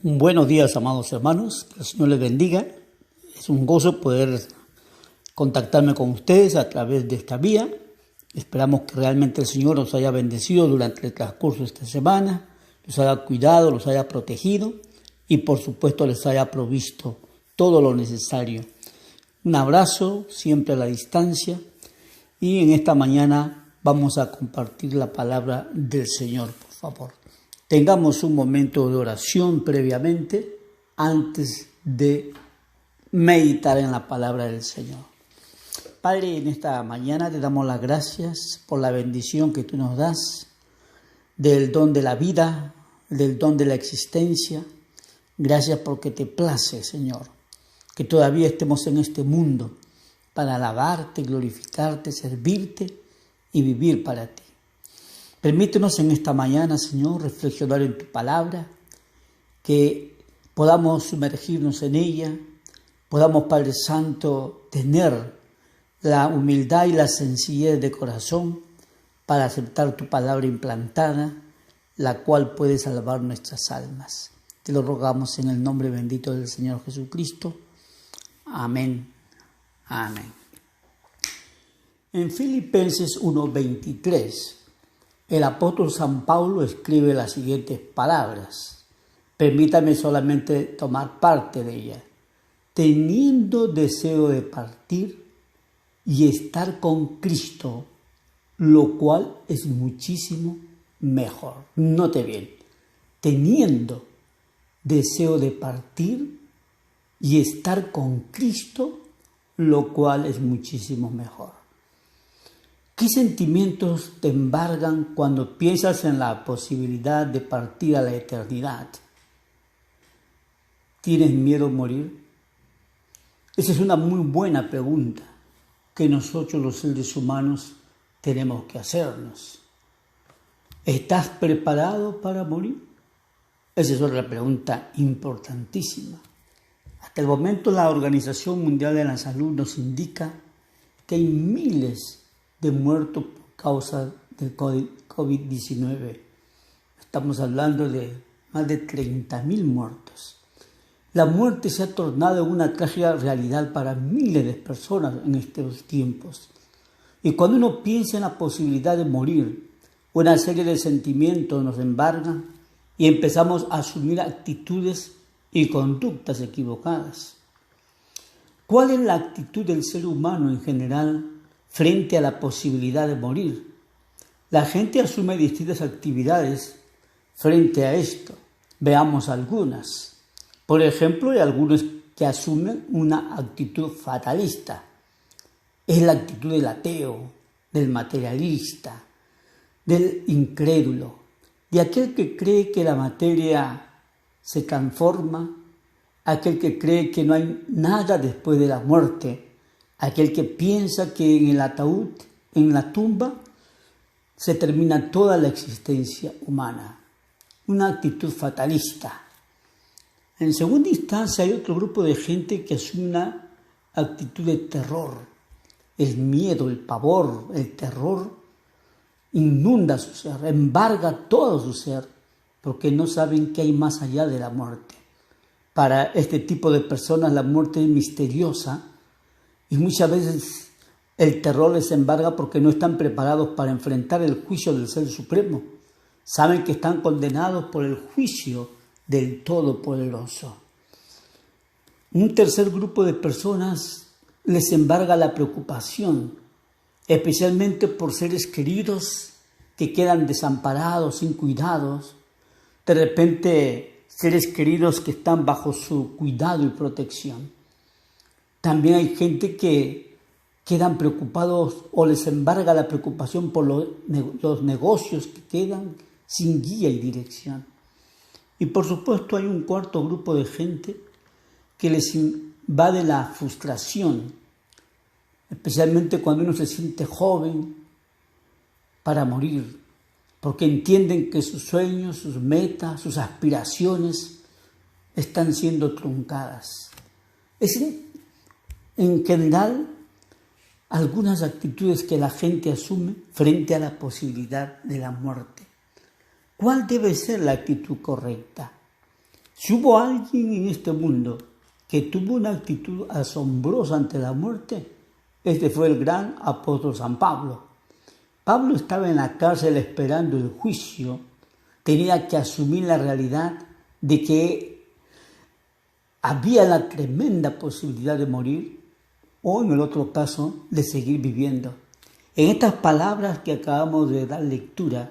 Buenos días, amados hermanos, que el Señor les bendiga. Es un gozo poder contactarme con ustedes a través de esta vía. Esperamos que realmente el Señor los haya bendecido durante el transcurso de esta semana, los haya cuidado, los haya protegido y por supuesto les haya provisto todo lo necesario. Un abrazo siempre a la distancia y en esta mañana vamos a compartir la palabra del Señor, por favor. Tengamos un momento de oración previamente antes de meditar en la palabra del Señor. Padre, en esta mañana te damos las gracias por la bendición que tú nos das, del don de la vida, del don de la existencia. Gracias porque te place, Señor, que todavía estemos en este mundo para alabarte, glorificarte, servirte y vivir para ti. Permítenos en esta mañana, Señor, reflexionar en tu palabra, que podamos sumergirnos en ella, podamos, Padre Santo, tener la humildad y la sencillez de corazón para aceptar tu palabra implantada, la cual puede salvar nuestras almas. Te lo rogamos en el nombre bendito del Señor Jesucristo. Amén. Amén. En Filipenses 1:23, el apóstol San Pablo escribe las siguientes palabras. Permítame solamente tomar parte de ellas. Teniendo deseo de partir y estar con Cristo, lo cual es muchísimo mejor. Note bien, teniendo deseo de partir y estar con Cristo, lo cual es muchísimo mejor. ¿Qué sentimientos te embargan cuando piensas en la posibilidad de partir a la eternidad? ¿Tienes miedo a morir? Esa es una muy buena pregunta que nosotros los seres humanos tenemos que hacernos. ¿Estás preparado para morir? Esa es otra pregunta importantísima. Hasta el momento la Organización Mundial de la Salud nos indica que hay miles de muertos por causa del COVID-19. Estamos hablando de más de 30.000 muertos. La muerte se ha tornado una trágica realidad para miles de personas en estos tiempos. Y cuando uno piensa en la posibilidad de morir, una serie de sentimientos nos embargan y empezamos a asumir actitudes y conductas equivocadas. ¿Cuál es la actitud del ser humano en general frente a la posibilidad de morir? La gente asume distintas actividades frente a esto. Veamos algunas. Por ejemplo, hay algunos que asumen una actitud fatalista. Es la actitud del ateo, del materialista, del incrédulo, de aquel que cree que la materia se transforma, aquel que cree que no hay nada después de la muerte, aquel que piensa que en el ataúd, en la tumba, se termina toda la existencia humana. Una actitud fatalista. En segunda instancia hay otro grupo de gente que asume una actitud de terror. El miedo, el pavor, el terror inunda su ser, embarga todo su ser, porque no saben qué hay más allá de la muerte. Para este tipo de personas la muerte es misteriosa y muchas veces el terror les embarga porque no están preparados para enfrentar el juicio del Ser Supremo. Saben que están condenados por el juicio del Todopoderoso. Un tercer grupo de personas les embarga la preocupación, especialmente por seres queridos que quedan desamparados, sin cuidados. De repente, seres queridos que están bajo su cuidado y protección. También hay gente que quedan preocupados o les embarga la preocupación por los negocios que quedan sin guía y dirección. Y por supuesto hay un cuarto grupo de gente que les invade la frustración, especialmente cuando uno se siente joven para morir, porque entienden que sus sueños, sus metas, sus aspiraciones están siendo truncadas. Es en general algunas actitudes que la gente asume frente a la posibilidad de la muerte. ¿Cuál debe ser la actitud correcta? Si hubo alguien en este mundo que tuvo una actitud asombrosa ante la muerte, este fue el gran apóstol San Pablo. Pablo estaba en la cárcel esperando el juicio, tenía que asumir la realidad de que había la tremenda posibilidad de morir o, en el otro caso, de seguir viviendo. En estas palabras que acabamos de dar lectura,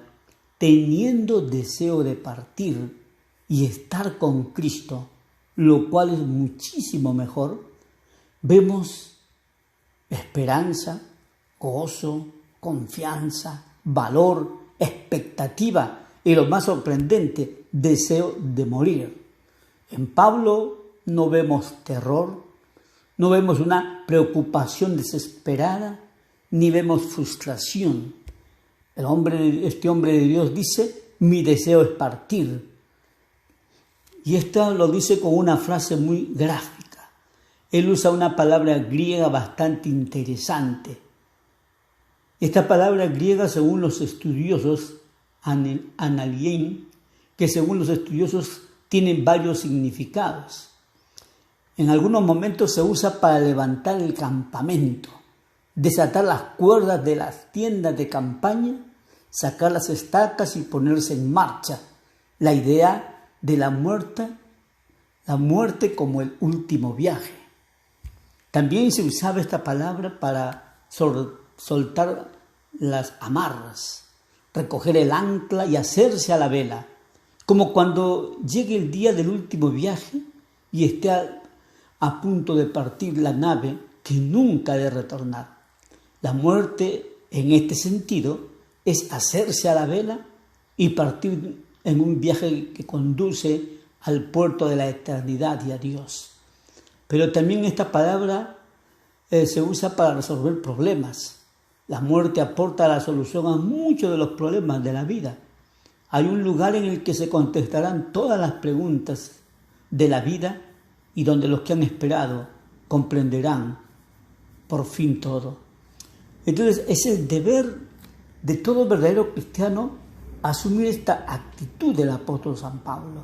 teniendo deseo de partir y estar con Cristo, lo cual es muchísimo mejor, vemos esperanza, gozo, confianza, valor, expectativa y lo más sorprendente, deseo de morir. En Pablo no vemos terror, no vemos una preocupación desesperada, ni vemos frustración. Este hombre de Dios dice, mi deseo es partir. Y esto lo dice con una frase muy gráfica. Él usa una palabra griega bastante interesante. Esta palabra griega, según los estudiosos, analien, que según los estudiosos tienen varios significados. En algunos momentos se usa para levantar el campamento, desatar las cuerdas de las tiendas de campaña, sacar las estacas y ponerse en marcha. La idea de la muerte como el último viaje. También se usaba esta palabra para soltar las amarras, recoger el ancla y hacerse a la vela, como cuando llegue el día del último viaje y esté a punto de partir la nave que nunca ha de retornar. La muerte, en este sentido, es hacerse a la vela y partir en un viaje que conduce al puerto de la eternidad y a Dios. Pero también esta palabra se usa para resolver problemas. La muerte aporta la solución a muchos de los problemas de la vida. Hay un lugar en el que se contestarán todas las preguntas de la vida y donde los que han esperado comprenderán por fin todo. Entonces es el deber de todo verdadero cristiano asumir esta actitud del apóstol San Pablo.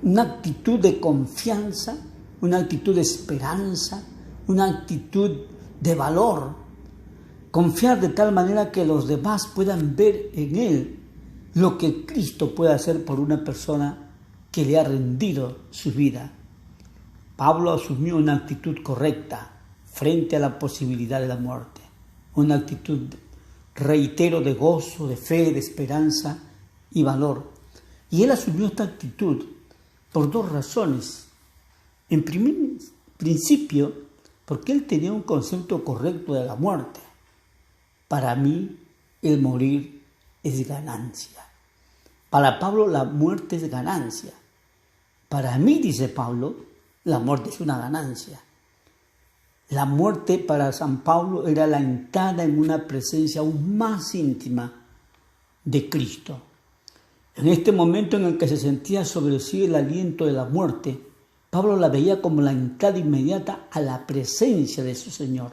Una actitud de confianza, una actitud de esperanza, una actitud de valor. Confiar de tal manera que los demás puedan ver en él lo que Cristo puede hacer por una persona que le ha rendido su vida. Pablo asumió una actitud correcta frente a la posibilidad de la muerte. Una actitud, reitero, de gozo, de fe, de esperanza y valor. Y él asumió esta actitud por dos razones. En primer principio, porque él tenía un concepto correcto de la muerte. Para mí, el morir es ganancia. Para Pablo, la muerte es ganancia. Para mí, dice Pablo, la muerte es una ganancia. La muerte para San Pablo era la entrada en una presencia aún más íntima de Cristo. En este momento en el que se sentía sobre sí el aliento de la muerte, Pablo la veía como la entrada inmediata a la presencia de su Señor.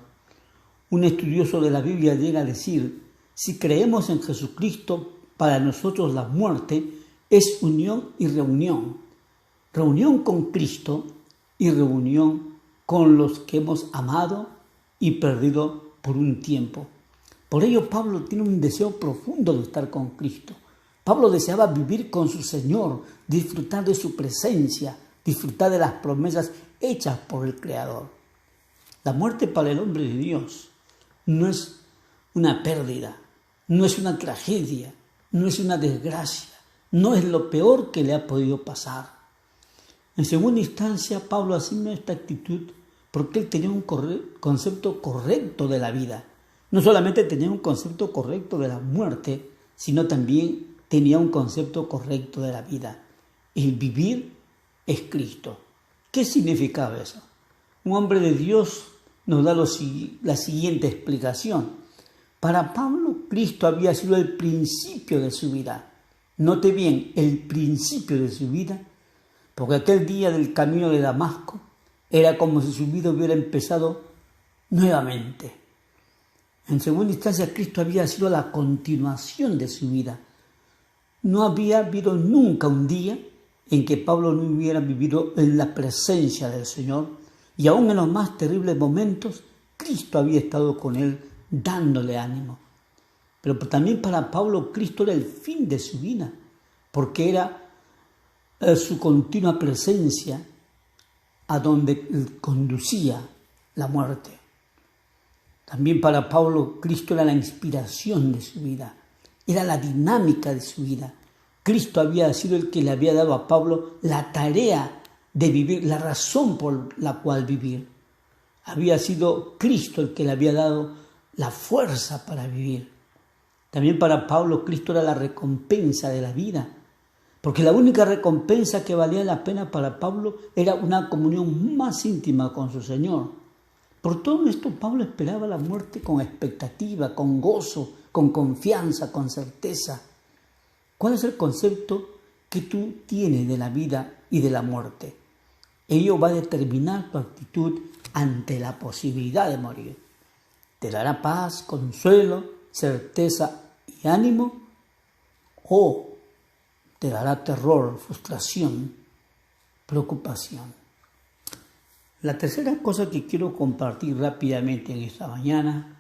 Un estudioso de la Biblia llega a decir, si creemos en Jesucristo, para nosotros la muerte es unión y reunión. Reunión con Cristo y reunión con los que hemos amado y perdido por un tiempo. Por ello Pablo tiene un deseo profundo de estar con Cristo. Pablo deseaba vivir con su Señor, disfrutar de su presencia, disfrutar de las promesas hechas por el Creador. La muerte para el hombre de Dios no es una pérdida, no es una tragedia, no es una desgracia, no es lo peor que le ha podido pasar. En segunda instancia, Pablo asume esta actitud porque él tenía un concepto correcto de la vida. No solamente tenía un concepto correcto de la muerte, sino también tenía un concepto correcto de la vida. El vivir es Cristo. ¿Qué significaba eso? Un hombre de Dios nos da la siguiente explicación. Para Pablo, Cristo había sido el principio de su vida. Note bien, el principio de su vida, porque aquel día del camino de Damasco era como si su vida hubiera empezado nuevamente. En segunda instancia, Cristo había sido la continuación de su vida. No había habido nunca un día en que Pablo no hubiera vivido en la presencia del Señor, y aún en los más terribles momentos, Cristo había estado con él dándole ánimo. Pero también para Pablo Cristo era el fin de su vida, porque era su continua presencia a donde conducía la muerte. También para Pablo Cristo era la inspiración de su vida, era la dinámica de su vida. Cristo había sido el que le había dado a Pablo la tarea de vivir, la razón por la cual vivir. Había sido Cristo el que le había dado la fuerza para vivir. También para Pablo Cristo era la recompensa de la vida, porque la única recompensa que valía la pena para Pablo era una comunión más íntima con su Señor. Por todo esto Pablo esperaba la muerte con expectativa, con gozo, con confianza, con certeza. ¿Cuál es el concepto que tú tienes de la vida y de la muerte? Ello va a determinar tu actitud ante la posibilidad de morir. ¿Te dará paz, consuelo, certeza y ánimo? ¿O te dará terror, frustración, preocupación? La tercera cosa que quiero compartir rápidamente en esta mañana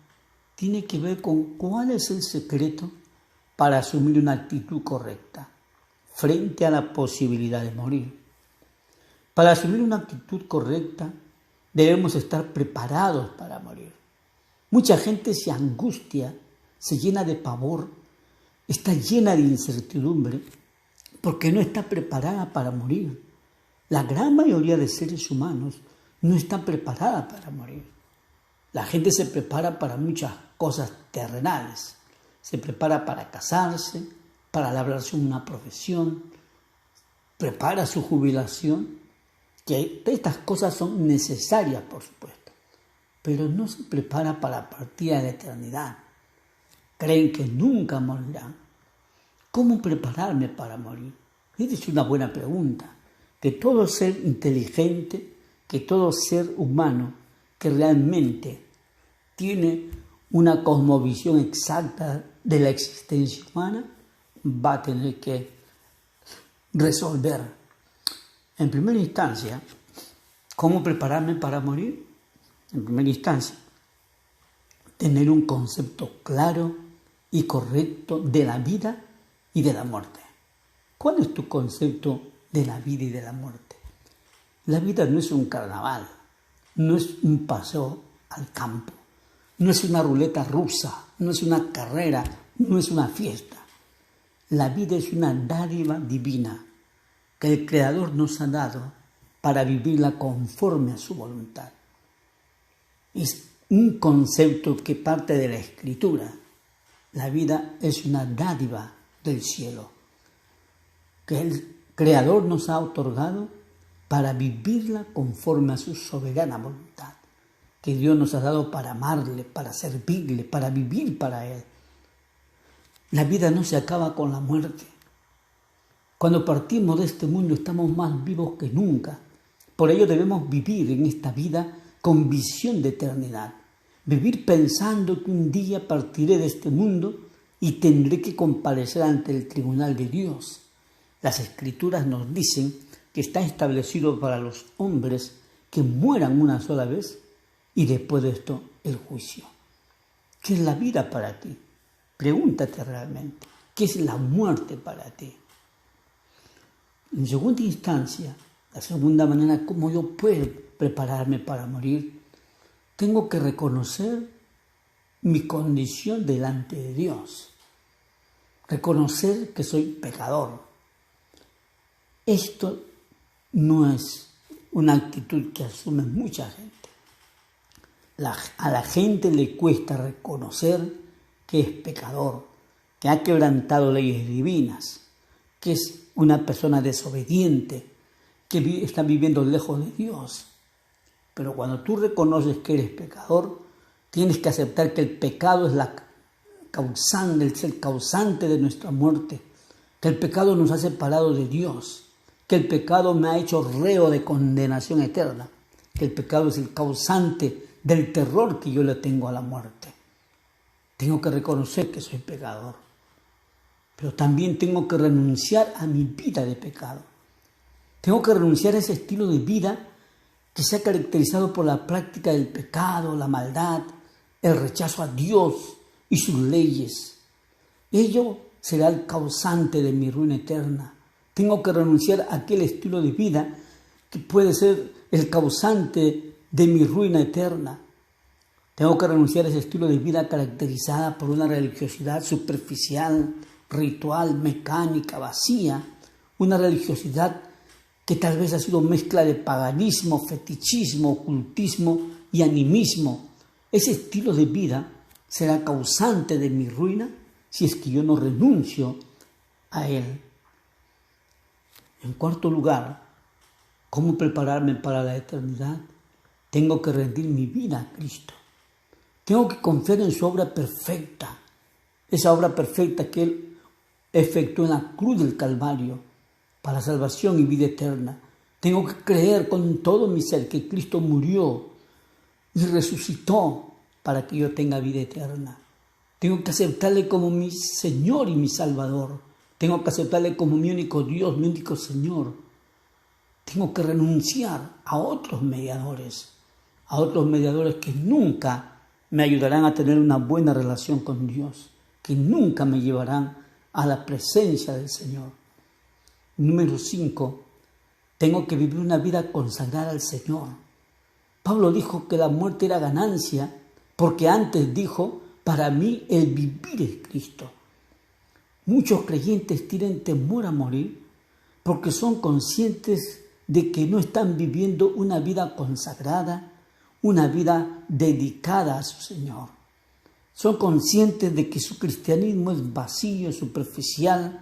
tiene que ver con cuál es el secreto para asumir una actitud correcta frente a la posibilidad de morir. Para asumir una actitud correcta debemos estar preparados para morir. Mucha gente se angustia, se llena de pavor, está llena de incertidumbre porque no está preparada para morir. La gran mayoría de seres humanos no está preparada para morir. La gente se prepara para muchas cosas terrenales. Se prepara para casarse, para labrarse una profesión, prepara su jubilación, que estas cosas son necesarias, por supuesto, pero no se prepara para la partida de la eternidad. Creen que nunca morirán. ¿Cómo prepararme para morir? Esta es una buena pregunta. Que todo ser inteligente, que todo ser humano que realmente tiene una cosmovisión exacta de la existencia humana va a tener que resolver. En primera instancia, ¿cómo prepararme para morir? En primera instancia, tener un concepto claro y correcto de la vida y de la muerte. ¿Cuál es tu concepto de la vida y de la muerte? La vida no es un carnaval, no es un paseo al campo, no es una ruleta rusa, no es una carrera, no es una fiesta. La vida es una dádiva divina que el Creador nos ha dado para vivirla conforme a su voluntad. Es un concepto que parte de la Escritura. La vida es una dádiva del cielo que el Creador nos ha otorgado para vivirla conforme a su soberana voluntad, que Dios nos ha dado para amarle, para servirle, para vivir para Él. La vida no se acaba con la muerte. Cuando partimos de este mundo estamos más vivos que nunca. Por ello debemos vivir en esta vida con visión de eternidad. Vivir pensando que un día partiré de este mundo y tendré que comparecer ante el tribunal de Dios. Las Escrituras nos dicen que está establecido para los hombres que mueran una sola vez y después de esto el juicio. ¿Qué es la vida para ti? Pregúntate realmente, ¿qué es la muerte para ti? En segunda instancia, la segunda manera como yo puedo prepararme para morir, tengo que reconocer mi condición delante de Dios. Reconocer que soy pecador. Esto no es una actitud que asume mucha gente. A la gente le cuesta reconocer que es pecador, que ha quebrantado leyes divinas, que es una persona desobediente, que está viviendo lejos de Dios. Pero cuando tú reconoces que eres pecador, tienes que aceptar que el pecado es el causante de nuestra muerte, que el pecado nos ha separado de Dios, que el pecado me ha hecho reo de condenación eterna, que el pecado es el causante del terror que yo le tengo a la muerte. Tengo que reconocer que soy pecador. pero también tengo que renunciar a mi vida de pecado. Tengo que renunciar a ese estilo de vida que se ha caracterizado por la práctica del pecado, la maldad, el rechazo a Dios y sus leyes. Ello será el causante de mi ruina eterna. Tengo que renunciar a aquel estilo de vida que puede ser el causante de mi ruina eterna. Tengo que renunciar a ese estilo de vida caracterizada por una religiosidad superficial, ritual, mecánica, vacía, una religiosidad que tal vez ha sido mezcla de paganismo, fetichismo, ocultismo y animismo. Ese estilo de vida será causante de mi ruina si es que yo no renuncio a él. En cuarto lugar, ¿cómo prepararme para la eternidad? Tengo que rendir mi vida a Cristo. Tengo que confiar en su obra perfecta, esa obra perfecta que Él efectuó en la cruz del Calvario para salvación y vida eterna. Tengo que creer con todo mi ser que Cristo murió y resucitó para que yo tenga vida eterna. Tengo que aceptarle como mi Señor y mi Salvador. Tengo que aceptarle como mi único Dios, mi único Señor. Tengo que renunciar a otros mediadores que nunca me ayudarán a tener una buena relación con Dios, que nunca me llevarán a la presencia del Señor. Número 5. Tengo que vivir una vida consagrada al Señor. Pablo dijo que la muerte era ganancia, porque antes dijo, para mí el vivir es Cristo. Muchos creyentes tienen temor a morir porque son conscientes de que no están viviendo una vida consagrada, una vida dedicada a su Señor. Son conscientes de que su cristianismo es vacío, superficial,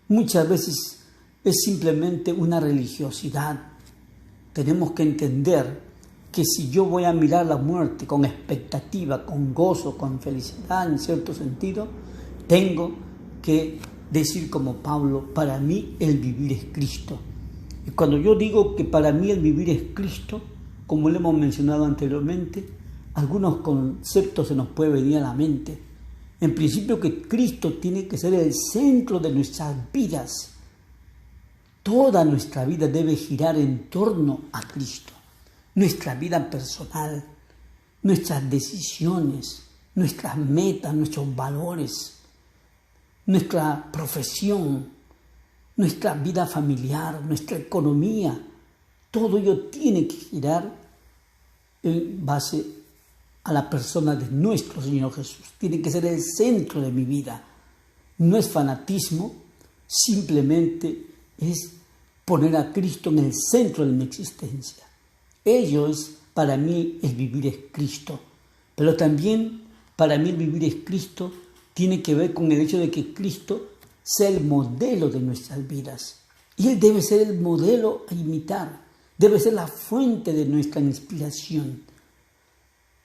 muchas veces es simplemente una religiosidad. Tenemos que entender que si yo voy a mirar la muerte con expectativa, con gozo, con felicidad, en cierto sentido, tengo que decir como Pablo, para mí el vivir es Cristo. Y cuando yo digo que para mí el vivir es Cristo, como lo hemos mencionado anteriormente, algunos conceptos se nos puede venir a la mente. En principio que Cristo tiene que ser el centro de nuestras vidas. Toda nuestra vida debe girar en torno a Cristo. Nuestra vida personal, nuestras decisiones, nuestras metas, nuestros valores, nuestra profesión, nuestra vida familiar, nuestra economía, todo ello tiene que girar en base a la persona de nuestro Señor Jesús. Tiene que ser el centro de mi vida. No es fanatismo, simplemente es poner a Cristo en el centro de mi existencia. Ello es, para mí, el vivir es Cristo. Pero también, para mí, el vivir es Cristo tiene que ver con el hecho de que Cristo sea el modelo de nuestras vidas. Y Él debe ser el modelo a imitar. Debe ser la fuente de nuestra inspiración.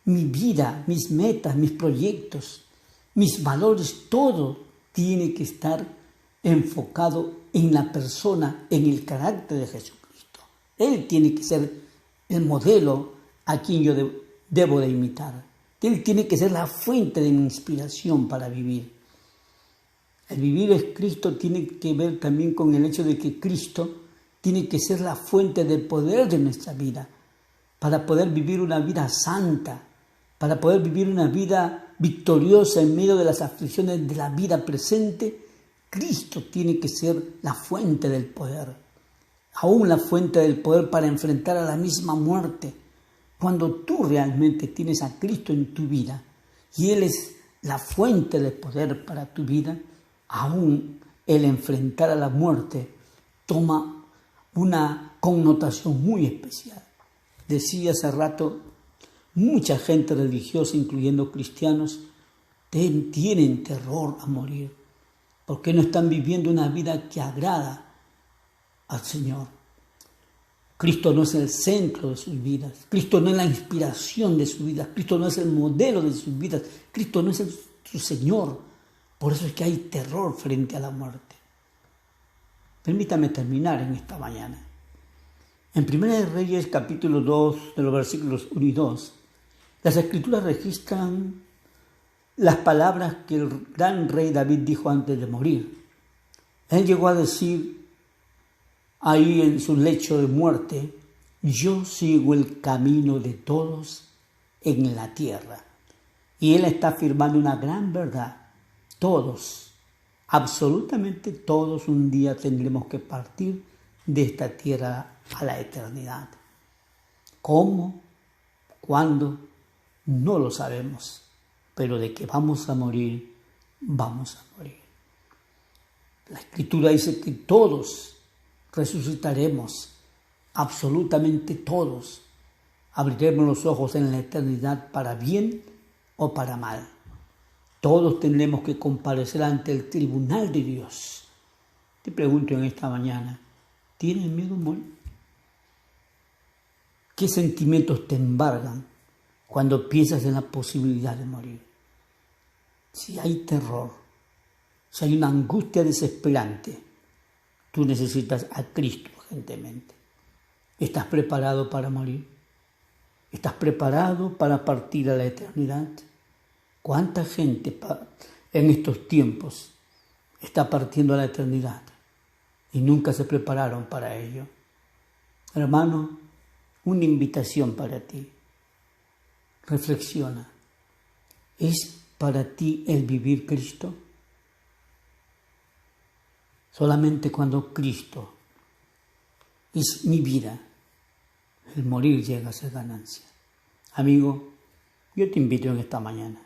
Mi vida, mis metas, mis proyectos, mis valores, todo tiene que estar enfocado en la persona, en el carácter de Jesucristo. Él tiene que ser el modelo a quien yo debo de imitar. Él tiene que ser la fuente de mi inspiración para vivir. El vivir es Cristo tiene que ver también con el hecho de que Cristo tiene que ser la fuente de poder de nuestra vida, para poder vivir una vida santa, para poder vivir una vida victoriosa en medio de las aflicciones de la vida presente. Cristo tiene que ser la fuente del poder, aún la fuente del poder para enfrentar a la misma muerte. Cuando tú realmente tienes a Cristo en tu vida y Él es la fuente de poder para tu vida, aún el enfrentar a la muerte toma una connotación muy especial. Decía hace rato, mucha gente religiosa, incluyendo cristianos, tienen terror a morir porque no están viviendo una vida que agrada al Señor. Cristo no es el centro de sus vidas. Cristo no es la inspiración de sus vidas. Cristo no es el modelo de sus vidas. Cristo no es su Señor. Por eso es que hay terror frente a la muerte. Permítame terminar en esta mañana. En 1 Reyes, capítulo 2, de los versículos 1 y 2, las Escrituras registran las palabras que el gran rey David dijo antes de morir. Él llegó a decir ahí en su lecho de muerte: yo sigo el camino de todos en la tierra. Y Él está afirmando una gran verdad. Todos, absolutamente todos, un día tendremos que partir de esta tierra a la eternidad. ¿Cómo? ¿Cuándo? No lo sabemos. Pero de que vamos a morir, vamos a morir. La Escritura dice que todos resucitaremos, absolutamente todos. Abriremos los ojos en la eternidad para bien o para mal. Todos tendremos que comparecer ante el tribunal de Dios. Te pregunto en esta mañana, ¿tienes miedo a morir? ¿Qué sentimientos te embargan cuando piensas en la posibilidad de morir? Si hay terror, si hay una angustia desesperante, tú necesitas a Cristo urgentemente. ¿Estás preparado para morir? ¿Estás preparado para partir a la eternidad? ¿Cuánta gente en estos tiempos está partiendo a la eternidad y nunca se prepararon para ello? Hermano, una invitación para ti. Reflexiona. ¿Es para ti el vivir Cristo? Solamente cuando Cristo es mi vida, el morir llega a ser ganancia. Amigo, yo te invito en esta mañana.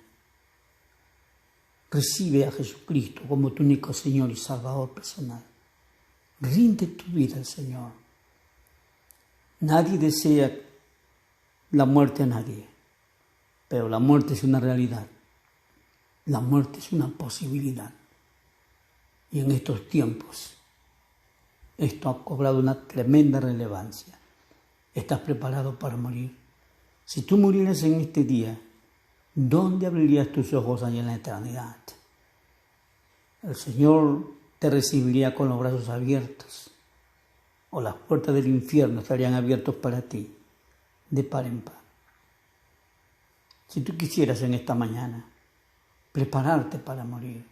Recibe a Jesucristo como tu único Señor y Salvador personal. Rinde tu vida al Señor. Nadie desea la muerte a nadie, pero la muerte es una realidad. La muerte es una posibilidad. Y en estos tiempos, esto ha cobrado una tremenda relevancia. ¿Estás preparado para morir? Si tú murieras en este día, ¿dónde abrirías tus ojos allá en la eternidad? El Señor te recibiría con los brazos abiertos, o las puertas del infierno estarían abiertas para ti, de par en par. Si tú quisieras en esta mañana prepararte para morir,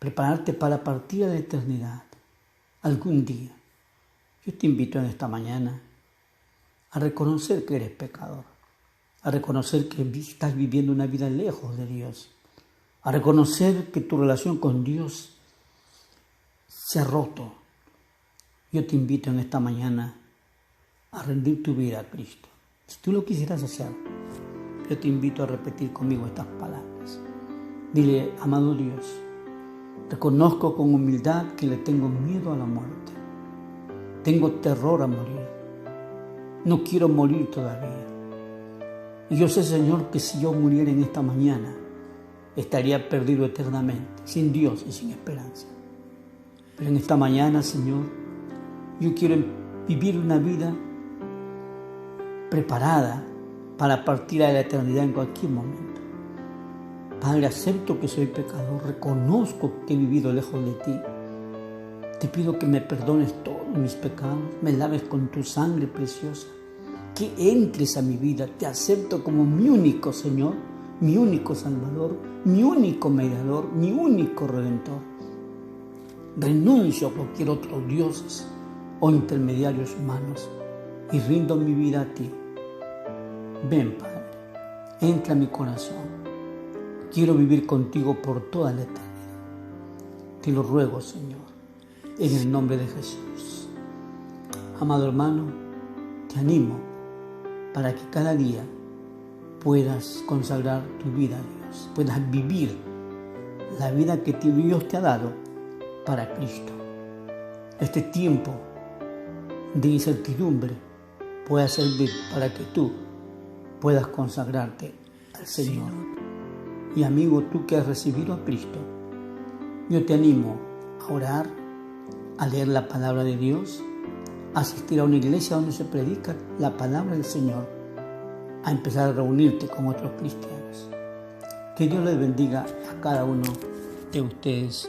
prepararte para partir a la eternidad, algún día, yo te invito en esta mañana a reconocer que eres pecador, a reconocer que estás viviendo una vida lejos de Dios, a reconocer que tu relación con Dios se ha roto. Yo te invito en esta mañana a rendir tu vida a Cristo. Si tú lo quisieras hacer, yo te invito a repetir conmigo estas palabras. Dile: amado Dios, reconozco con humildad que le tengo miedo a la muerte. Tengo terror a morir. No quiero morir todavía. Y yo sé, Señor, que si yo muriera en esta mañana, estaría perdido eternamente, sin Dios y sin esperanza. Pero en esta mañana, Señor, yo quiero vivir una vida preparada para partir a la eternidad en cualquier momento. Padre, acepto que soy pecador, reconozco que he vivido lejos de ti. Te pido que me perdones todos mis pecados, me laves con tu sangre preciosa, que entres a mi vida. Te acepto como mi único Señor, mi único Salvador, mi único mediador, mi único Redentor. Renuncio a cualquier otro dioses o intermediarios humanos y rindo mi vida a ti. Ven, Padre, entra a mi corazón. Quiero vivir contigo por toda la eternidad. Te lo ruego, Señor, en el nombre de Jesús. Amado hermano, te animo para que cada día puedas consagrar tu vida a Dios, puedas vivir la vida que Dios te ha dado para Cristo. Este tiempo de incertidumbre pueda servir para que tú puedas consagrarte al Señor. Y amigo, tú que has recibido a Cristo, yo te animo a orar, a leer la palabra de Dios, a asistir a una iglesia donde se predica la palabra del Señor, a empezar a reunirte con otros cristianos. Que Dios les bendiga a cada uno de ustedes